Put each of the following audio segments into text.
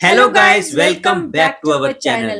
Hello guys, welcome back to our channel.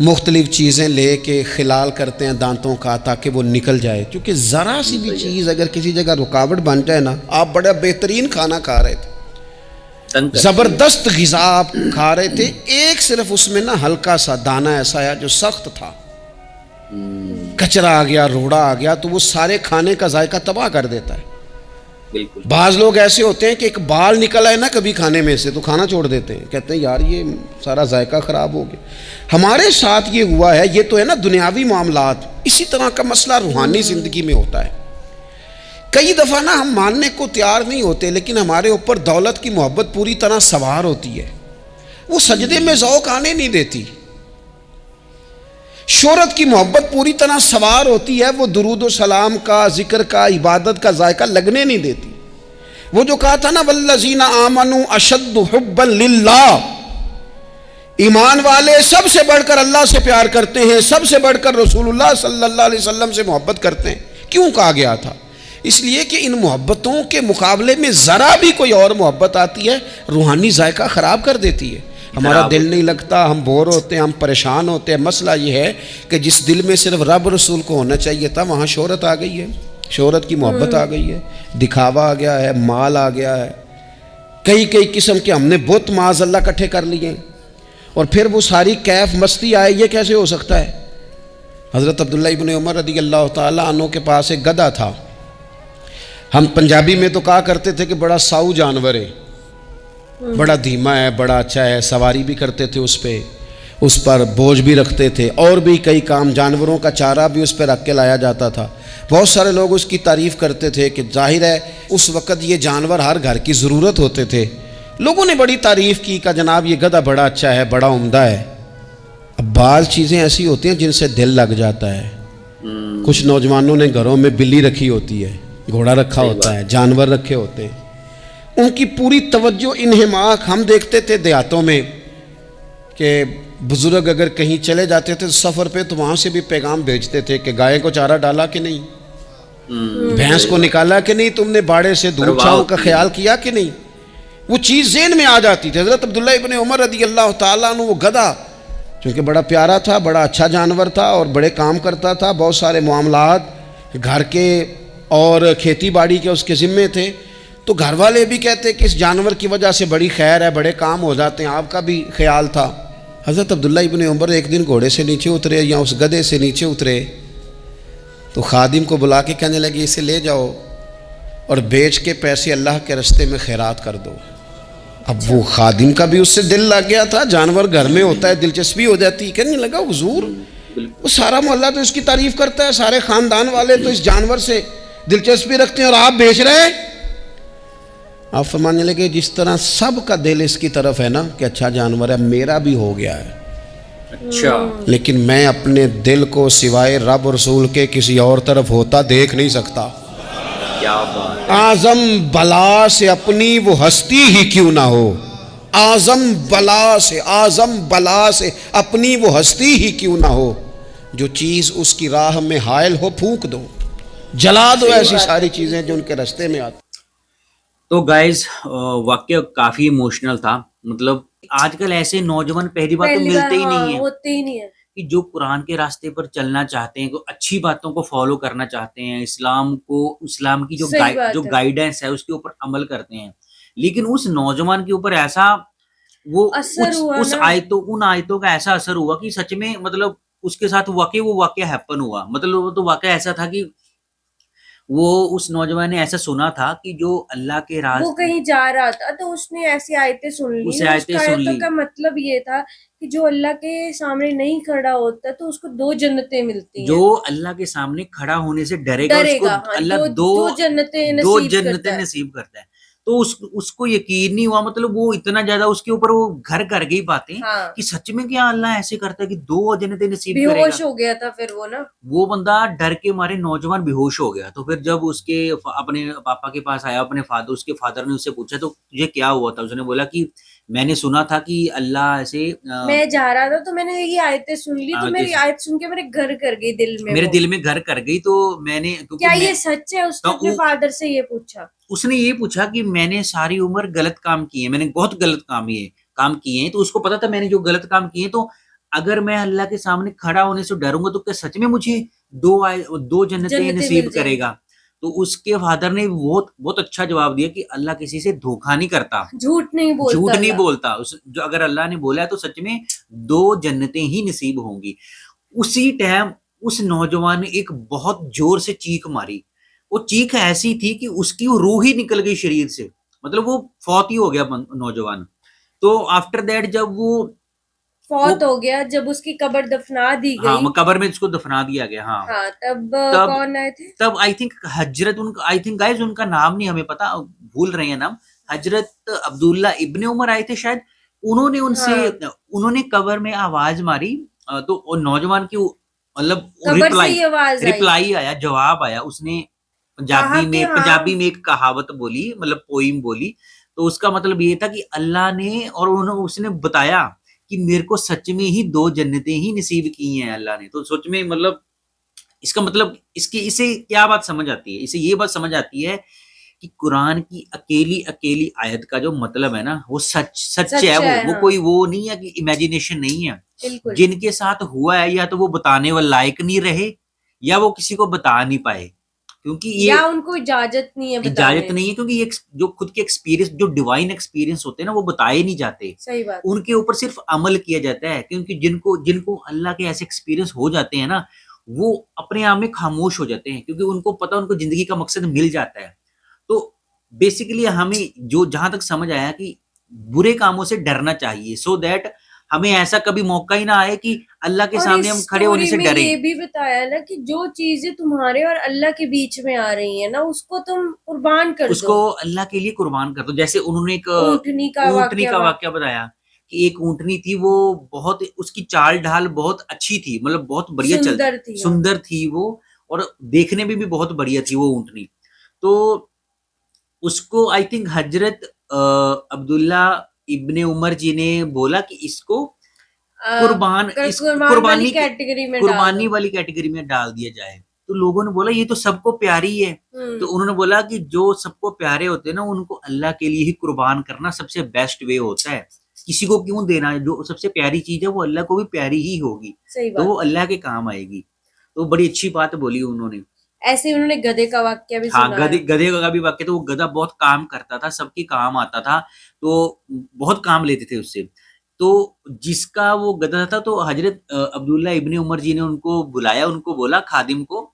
مختلف چیزیں لے کے خلال کرتے ہیں دانتوں کا تاکہ وہ نکل جائے، کیونکہ ذرا سی بھی چیز اگر کسی جگہ رکاوٹ بن جائے نا، آپ بڑا بہترین کھانا کھا رہے تھے، زبردست غذا آپ کھا رہے تھے، ایک صرف اس میں نا ہلکا سا دانہ ایسا ہے جو سخت تھا، کچرا آ گیا، روڑا آ گیا، تو وہ سارے کھانے کا ذائقہ تباہ کر دیتا ہے۔ بالکل بعض لوگ ایسے ہوتے ہیں کہ ایک بال نکل آئے نا کبھی کھانے میں سے تو کھانا چھوڑ دیتے ہیں، کہتے ہیں یار یہ سارا ذائقہ خراب ہو گیا۔ ہمارے ساتھ یہ ہوا ہے، یہ تو ہے نا دنیاوی معاملات، اسی طرح کا مسئلہ روحانی زندگی میں ہوتا ہے۔ کئی دفعہ نا ہم ماننے کو تیار نہیں ہوتے، لیکن ہمارے اوپر دولت کی محبت پوری طرح سوار ہوتی ہے، وہ سجدے میں ذوق آنے نہیں دیتی۔ شہرت کی محبت پوری طرح سوار ہوتی ہے، وہ درود و سلام کا، ذکر کا، عبادت کا ذائقہ لگنے نہیں دیتی۔ وہ جو کہا تھا نا والذین آمنوا اشد حبا للہ، ایمان والے سب سے بڑھ کر اللہ سے پیار کرتے ہیں، سب سے بڑھ کر رسول اللہ صلی اللہ علیہ وسلم سے محبت کرتے ہیں۔ کیوں کہا گیا تھا؟ اس لیے کہ ان محبتوں کے مقابلے میں ذرا بھی کوئی اور محبت آتی ہے روحانی ذائقہ خراب کر دیتی ہے، ہمارا دل نہیں لگتا، ہم بور ہوتے ہیں، ہم پریشان ہوتے ہیں۔ مسئلہ یہ ہے کہ جس دل میں صرف رب رسول کو ہونا چاہیے تھا، وہاں شہرت آ گئی ہے، شہرت کی محبت آ گئی ہے، دکھاوا آ گیا ہے، مال آ گیا ہے، کئی قسم کے ہم نے بت معاذ اللہ اکٹھے کر لیے، اور پھر وہ ساری کیف مستی آئے۔ یہ کیسے ہو سکتا ہے؟ حضرت عبداللہ ابن عمر رضی اللہ تعالیٰ عنہ کے پاس ایک گدھا تھا، ہم پنجابی میں تو کہا کرتے تھے کہ بڑا ساؤ جانور ہے، بڑا دھیما ہے، بڑا اچھا ہے، سواری بھی کرتے تھے اس پہ، اس پر بوجھ بھی رکھتے تھے، اور بھی کئی کام، جانوروں کا چارہ بھی اس پہ رکھ کے لایا جاتا تھا۔ بہت سارے لوگ اس کی تعریف کرتے تھے کہ ظاہر ہے اس وقت یہ جانور ہر گھر کی ضرورت ہوتے تھے، لوگوں نے بڑی تعریف کی کہ جناب یہ گدھا بڑا اچھا ہے، بڑا عمدہ ہے۔ اب بعض چیزیں ایسی ہوتی ہیں جن سے دل لگ جاتا ہے۔ کچھ نوجوانوں نے گھروں میں بلی رکھی ہوتی ہے، گھوڑا رکھا ہوتا ہے، جانور رکھے ہوتے ہیں، ان کی پوری توجہ انہماک۔ ہم دیکھتے تھے دیہاتوں میں کہ بزرگ اگر کہیں چلے جاتے تھے سفر پہ تو وہاں سے بھی پیغام بھیجتے تھے کہ گائے کو چارہ ڈالا کہ نہیں، بھینس کو نکالا کہ نہیں، تم نے باڑے سے دودھ چھاؤں کا خیال کیا کہ نہیں، وہ چیز ذہن میں آ جاتی تھی۔ حضرت عبداللہ ابن عمر رضی اللہ تعالیٰ عنہ وہ گدھا چونکہ بڑا پیارا تھا، بڑا اچھا جانور تھا اور بڑے کام کرتا تھا، بہت سارے معاملات گھر کے اور کھیتی باڑی کے اس کے ذمے تھے، تو گھر والے بھی کہتے کہ اس جانور کی وجہ سے بڑی خیر ہے، بڑے کام ہو جاتے ہیں، آپ کا بھی خیال تھا۔ حضرت عبداللہ ابن عمر ایک دن گھوڑے سے نیچے اترے یا اس گدھے سے نیچے اترے تو خادم کو بلا کے کہنے لگے اسے لے جاؤ اور بیچ کے پیسے اللہ کے راستے میں خیرات کر دو۔ اب وہ خادم کا بھی اس سے دل لگ گیا تھا، جانور گھر میں ہوتا ہے دلچسپی ہو جاتی، کہنے لگا حضور وہ سارا محلہ تو اس کی تعریف کرتا ہے، سارے خاندان والے تو اس جانور سے دلچسپی رکھتے ہیں اور آپ بیچ رہے ہیں۔ آپ فرمانے لگے جس طرح سب کا دل اس کی طرف ہے نا کہ اچھا جانور ہے، میرا بھی ہو گیا ہے، اچھا، لیکن میں اپنے دل کو سوائے رب اور رسول کے کسی اور طرف ہوتا دیکھ نہیں سکتا۔ کیا بات، اعظم بلا سے اپنی وہ ہستی ہی کیوں نہ ہو، اعظم بلا سے اپنی وہ ہستی ہی کیوں نہ ہو، جو چیز اس کی راہ میں حائل ہو پھونک دو، جلا دو ایسی ساری چیزیں جو ان کے راستے میں آتی۔ تو گائز واقعہ کافی ایموشنل تھا، مطلب آج کل ایسے نوجوان پہلی بات تو ملتے ہی نہیں ہیں ہوتے ہی نہیں ہے کہ جو قرآن کے راستے پر چلنا چاہتے ہیں، اچھی باتوں کو فالو کرنا چاہتے ہیں، اسلام کی جو گائیڈنس ہے اس کے اوپر عمل کرتے ہیں، لیکن اس نوجوان کے اوپر ایسا وہ ان آیتوں کا ایسا اثر ہوا کہ سچ میں مطلب اس کے ساتھ وہ واقعہ ہیپن ہوا، مطلب وہ تو واقعہ ایسا تھا کہ وہ اس نوجوان نے ایسا سنا تھا کہ جو اللہ کے راز وہ کہیں جا رہا تھا تو اس نے ایسی آیتیں سن لی، اس آیتوں کا مطلب یہ تھا کہ جو اللہ کے سامنے نہیں کھڑا ہوتا تو اس کو 2 جنتیں ملتی ہیں، جو اللہ کے سامنے کھڑا ہونے سے ڈرے گا اس کو اللہ 2 جنتیں نصیب کرتا ہے۔ تو اس کو یقین نہیں ہوا، مطلب وہ اتنا زیادہ اس کے اوپر وہ گھر کر گئی باتیں کہ سچ میں کیا اللہ ایسے کرتا ہے کہ 2 جنتیں نصیب کرے گا۔ بے ہوش ہو گیا تھا پھر وہ بندہ ڈر کے مارے نوجوان بے ہوش ہو گیا۔ تو پھر جب اس کے اپنے پاپا کے پاس آیا، اس کے فادر نے اس سے پوچھا تو تجھے کیا ہوا تھا؟ اس نے بولا کہ میں نے سنا تھا کہ اللہ ایسے میں جا رہا تھا تو میں نے یہ آیتیں سن لی، تو میری آیت سن کے میرے گھر کر گئی، میرے دل میں گھر کر گئی۔ تو میں نے کیا یہ سچ ہے؟ اس نے اپنے فادر سے یہ پوچھا، اس نے یہ پوچھا کہ میں نے ساری عمر غلط کام کیے ہیں، میں نے بہت غلط کام کیے ہیں، تو اس کو پتا تھا میں نے جو غلط کام کیے ہیں، تو اگر میں اللہ کے سامنے کھڑا ہونے سے ڈروں گا تو کیا سچ میں مجھے دو جنتیں نصیب کرے گا؟ تو اس کے فادر نے بہت اچھا جواب دیا کہ اللہ کسی سے دھوکہ نہیں کرتا, جھوٹ نہیں بولتا. جو اگر اللہ نے بولا ہے تو سچ میں 2 جنتیں ہی نصیب ہوں گی. اسی ٹائم اس نوجوان نے ایک بہت زور سے چیخ ماری. وہ چیخ ایسی تھی کہ اس کی روح ہی نکل گئی شریر سے, مطلب وہ فوت ہی ہو گیا نوجوان. تو آفٹر دیٹ جب وہ فوت ہو گیا, جب اس کی قبر دفنا دی گئی, ہاں قبر میں اس کو دفنا دیا گیا, ہاں تب کون آئے تھے؟ تب آئی تھنک حضرت, آئی تھنک گائز ان کا نام نہیں ہمیں پتا, بھول رہے ہیں نام, حضرت عبداللہ ابن عمر آئے تھے شاید. انہوں نے ان سے انہوں نے قبر میں آواز ماری تو نوجوان کی مطلب ریپلائی آیا, جواب آیا. اس نے پنجابی میں ایک کہاوت بولی, مطلب پوئم بولی. تو اس کا مطلب یہ تھا کہ اللہ نے اور اس نے بتایا کہ میرے کو سچ میں ہی 2 جنتیں ہی نصیب کی ہیں اللہ نے. تو سچ میں مطلب اس کا مطلب اسے کیا بات سمجھ آتی ہے؟ اسے یہ بات سمجھ آتی ہے کہ قرآن کی اکیلی آیت کا جو مطلب ہے نا وہ سچ ہے. وہ کوئی وہ نہیں ہے کہ امیجینیشن نہیں ہے. جن کے ساتھ ہوا ہے یا تو وہ بتانے والے لائق نہیں رہے یا وہ کسی کو بتا نہیں پائے, کیونکہ یہ ان کو اجازت نہیں ہے, کیونکہ یہ جو خود کے ایکسپیرینس, جو ڈیوائن ایکسپیرینس ہوتے ہیں نا, وہ بتائے نہیں جاتے. صحیح بات. ان کے اوپر صرف عمل کیا جاتا ہے, کیونکہ جن کو اللہ کے ایسے ایکسپیرینس ہو جاتے ہیں نا, وہ اپنے آپ میں خاموش ہو جاتے ہیں, کیونکہ ان کو پتہ, ان کو زندگی کا مقصد مل جاتا ہے. تو بیسیکلی ہمیں جہاں تک سمجھ آیا کہ برے کاموں سے ڈرنا چاہیے, سو دیٹ ہمیں ایسا کبھی موقع ہی نہ آئے کہ اللہ کے سامنے ہم کھڑے ہونے سے ڈریں. یہ بھی بتایا نا کہ جو چیزیں تمہارے اور اللہ کے بیچ میں آ رہی ہیں نا, اس کو تم قربان کر دو, اس کو اللہ کے لیے قربان کر دو. جیسے انہوں نے ایک اونٹنی کا واقعہ بتایا کہ ایک اونٹنی تھی, وہ بہت, اس کی چال ڈھال بہت اچھی تھی, مطلب بہت بڑھیا سندر تھی وہ, اور دیکھنے میں بھی بہت بڑھیا تھی وہ اونٹنی. تو اس کو آئی تھنک حضرت عبداللہ ابن عمر جی نے بولا کہ اس کو قربانی والی کیٹیگری میں ڈال دیا جائے. تو لوگوں نے بولا یہ تو سب کو پیاری ہے. تو انہوں نے بولا کہ جو سب کو پیارے ہوتے ہیں نا, ان کو اللہ کے لیے ہی قربان کرنا سب سے بیسٹ وے ہوتا ہے. کسی کو کیوں دینا ہے؟ جو سب سے پیاری چیز ہے وہ اللہ کو بھی پیاری ہی ہوگی, تو وہ اللہ کے کام آئے گی. تو بڑی اچھی بات بولی انہوں نے. ایسے انہوں نے گدھے کا واقعہ بھی سنا. گدھے کا بھی واقعہ. تو وہ گدھا بہت کام کرتا تھا, سب کی کام آتا تھا, تو بہت کام لیتے تھے اس سے. تو جس کا وہ گدھا تھا, تو حضرت عبداللہ ابن عمر جی نے ان کو بلایا, ان کو بولا خادم کو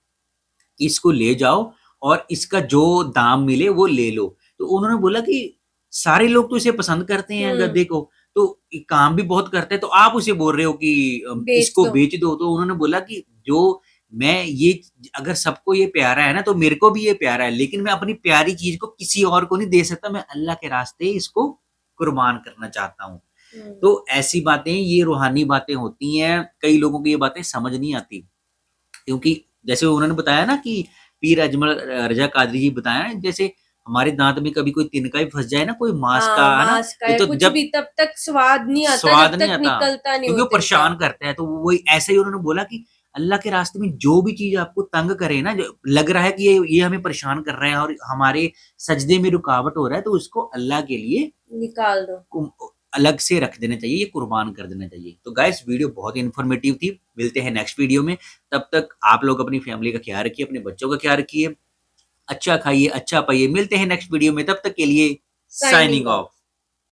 کہ اس کو لے جاؤ اور اس کا جو دام ملے وہ لے لو. تو انہوں نے بولا کہ سارے لوگ تو اسے پسند کرتے ہیں گدھے کو, تو کام بھی بہت کرتے ہیں, تو آپ اسے بول رہے ہو کہ اس کو بیچ دو. تو انہوں نے بولا کہ جو میں یہ, اگر سب کو یہ پیارا ہے نا, تو میرے کو بھی یہ پیارا ہے, لیکن میں اپنی پیاری چیز کو کسی اور کو نہیں دے سکتا, میں اللہ کے راستے اس کو قربان کرنا چاہتا ہوں. تو ایسی باتیں, یہ روحانی باتیں ہوتی ہیں. کئی لوگوں کو یہ باتیں سمجھ نہیں آتی, کیونکہ جیسے انہوں نے بتایا نا کہ پیر اجمل رضا قادری جی بتایا, جیسے ہمارے دانت میں کبھی کوئی تنکا ہی پھنس جائے نا, کوئی ماس کا ہے نا, تو جب تب تک سواد نہیں آتا, کیونکہ وہ پریشان کرتا ہے. تو وہی ایسے ہی انہوں نے بولا کہ اللہ کے راستے میں جو بھی چیز آپ کو تنگ کرے نا, جو لگ رہا ہے کہ یہ ہمیں پریشان کر رہا ہے اور ہمارے سجدے میں رکاوٹ ہو رہا ہے, تو اس کو اللہ کے لیے نکال دو, الگ سے رکھ دینا چاہیے, یہ قربان کر دینا چاہیے. تو گائس ویڈیو بہت انفارمیٹیو تھی. ملتے ہیں نیکسٹ ویڈیو میں. تب تک آپ لوگ اپنی فیملی کا خیال رکھیے, اپنے بچوں کا خیال رکھیے, اچھا کھائیے, اچھا پائیے. ملتے ہیں نیکسٹ ویڈیو میں, تب تک کے لیے سائننگ آف.